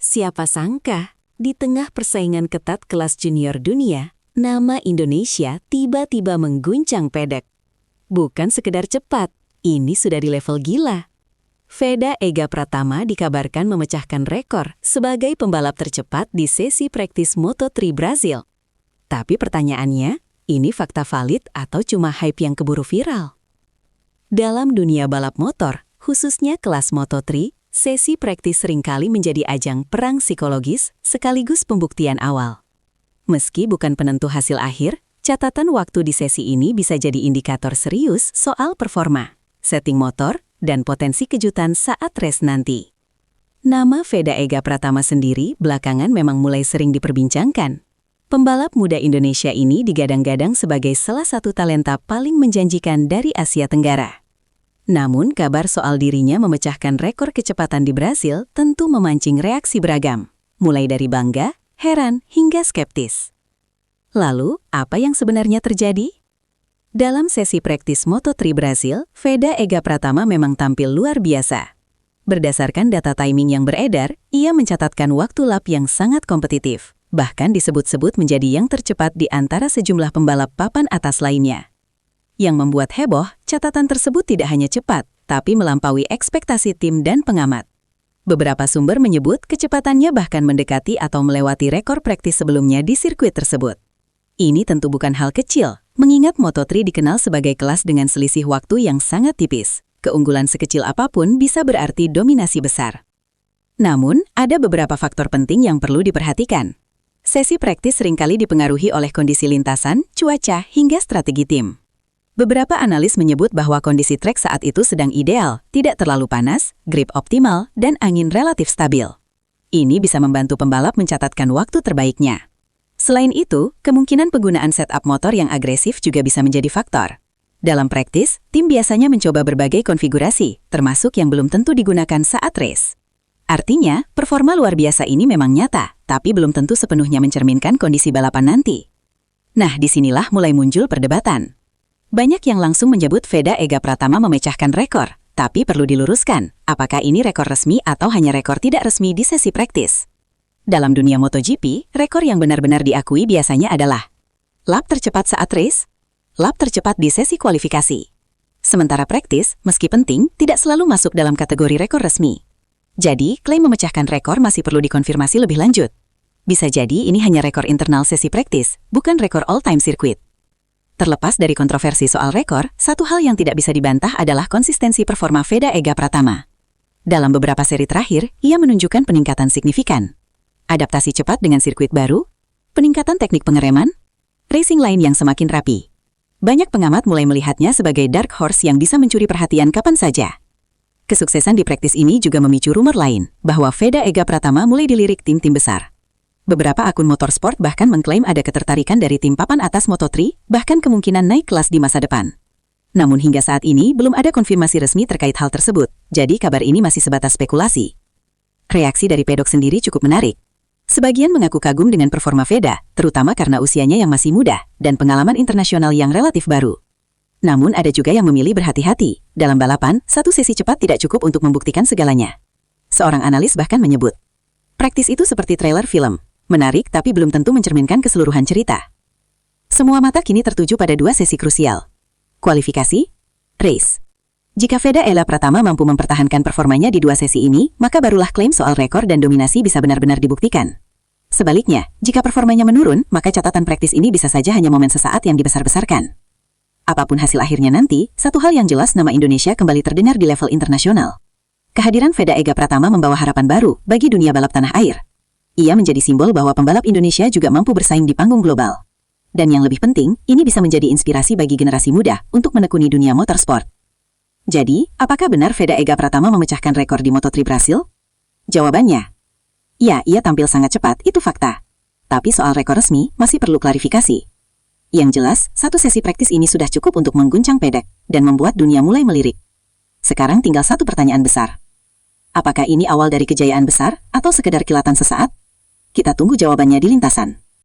Siapa sangka, di tengah persaingan ketat kelas junior dunia, nama Indonesia tiba-tiba mengguncang pedek. Bukan sekedar cepat, ini sudah di level gila. Veda Ega Pratama dikabarkan memecahkan rekor sebagai pembalap tercepat di sesi praktis Moto3 Brasil. Tapi pertanyaannya, ini fakta valid atau cuma hype yang keburu viral? Dalam dunia balap motor, khususnya kelas Moto3, sesi praktis seringkali menjadi ajang perang psikologis sekaligus pembuktian awal. Meski bukan penentu hasil akhir, catatan waktu di sesi ini bisa jadi indikator serius soal performa, setting motor, dan potensi kejutan saat race nanti. Nama Veda Ega Pratama sendiri belakangan memang mulai sering diperbincangkan. Pembalap muda Indonesia ini digadang-gadang sebagai salah satu talenta paling menjanjikan dari Asia Tenggara. Namun, kabar soal dirinya memecahkan rekor kecepatan di Brasil tentu memancing reaksi beragam, mulai dari bangga, heran, hingga skeptis. Lalu, apa yang sebenarnya terjadi? Dalam sesi praktis Moto3 Brasil, Veda Ega Pratama memang tampil luar biasa. Berdasarkan data timing yang beredar, ia mencatatkan waktu lap yang sangat kompetitif, bahkan disebut-sebut menjadi yang tercepat di antara sejumlah pembalap papan atas lainnya. Yang membuat heboh, catatan tersebut tidak hanya cepat, tapi melampaui ekspektasi tim dan pengamat. Beberapa sumber menyebut kecepatannya bahkan mendekati atau melewati rekor praktis sebelumnya di sirkuit tersebut. Ini tentu bukan hal kecil, mengingat Moto3 dikenal sebagai kelas dengan selisih waktu yang sangat tipis. Keunggulan sekecil apapun bisa berarti dominasi besar. Namun, ada beberapa faktor penting yang perlu diperhatikan. Sesi praktis seringkali dipengaruhi oleh kondisi lintasan, cuaca, hingga strategi tim. Beberapa analis menyebut bahwa kondisi trek saat itu sedang ideal, tidak terlalu panas, grip optimal, dan angin relatif stabil. Ini bisa membantu pembalap mencatatkan waktu terbaiknya. Selain itu, kemungkinan penggunaan setup motor yang agresif juga bisa menjadi faktor. Dalam praktis, tim biasanya mencoba berbagai konfigurasi, termasuk yang belum tentu digunakan saat race. Artinya, performa luar biasa ini memang nyata, tapi belum tentu sepenuhnya mencerminkan kondisi balapan nanti. Nah, disinilah mulai muncul perdebatan. Banyak yang langsung menyebut Veda Ega Pratama memecahkan rekor, tapi perlu diluruskan, apakah ini rekor resmi atau hanya rekor tidak resmi di sesi praktis. Dalam dunia MotoGP, rekor yang benar-benar diakui biasanya adalah lap tercepat saat race, lap tercepat di sesi kualifikasi. Sementara praktis, meski penting, tidak selalu masuk dalam kategori rekor resmi. Jadi, klaim memecahkan rekor masih perlu dikonfirmasi lebih lanjut. Bisa jadi ini hanya rekor internal sesi praktis, bukan rekor all-time sirkuit. Terlepas dari kontroversi soal rekor, satu hal yang tidak bisa dibantah adalah konsistensi performa Veda Ega Pratama. Dalam beberapa seri terakhir, ia menunjukkan peningkatan signifikan. Adaptasi cepat dengan sirkuit baru, peningkatan teknik pengereman, racing line yang semakin rapi. Banyak pengamat mulai melihatnya sebagai dark horse yang bisa mencuri perhatian kapan saja. Kesuksesan di praktis ini juga memicu rumor lain, bahwa Veda Ega Pratama mulai dilirik tim-tim besar. Beberapa akun motorsport bahkan mengklaim ada ketertarikan dari tim papan atas Moto3, bahkan kemungkinan naik kelas di masa depan. Namun hingga saat ini belum ada konfirmasi resmi terkait hal tersebut, jadi kabar ini masih sebatas spekulasi. Reaksi dari pedok sendiri cukup menarik. Sebagian mengaku kagum dengan performa Veda, terutama karena usianya yang masih muda dan pengalaman internasional yang relatif baru. Namun ada juga yang memilih berhati-hati. Dalam balapan, satu sesi cepat tidak cukup untuk membuktikan segalanya. Seorang analis bahkan menyebut, praktis itu seperti trailer film. Menarik tapi belum tentu mencerminkan keseluruhan cerita. Semua mata kini tertuju pada dua sesi krusial. Kualifikasi, race. Jika Veda Ega Pratama mampu mempertahankan performanya di dua sesi ini, maka barulah klaim soal rekor dan dominasi bisa benar-benar dibuktikan. Sebaliknya, jika performanya menurun, maka catatan praktis ini bisa saja hanya momen sesaat yang dibesar-besarkan. Apapun hasil akhirnya nanti, satu hal yang jelas nama Indonesia kembali terdengar di level internasional. Kehadiran Veda Ega Pratama membawa harapan baru bagi dunia balap tanah air. Ia menjadi simbol bahwa pembalap Indonesia juga mampu bersaing di panggung global. Dan yang lebih penting, ini bisa menjadi inspirasi bagi generasi muda untuk menekuni dunia motorsport. Jadi, apakah benar Veda Ega Pratama memecahkan rekor di Moto3 Brasil? Jawabannya, ya, ia tampil sangat cepat, itu fakta. Tapi soal rekor resmi masih perlu klarifikasi. Yang jelas, satu sesi praktis ini sudah cukup untuk mengguncang pedek dan membuat dunia mulai melirik. Sekarang tinggal satu pertanyaan besar. Apakah ini awal dari kejayaan besar atau sekedar kilatan sesaat? Kita tunggu jawabannya di lintasan.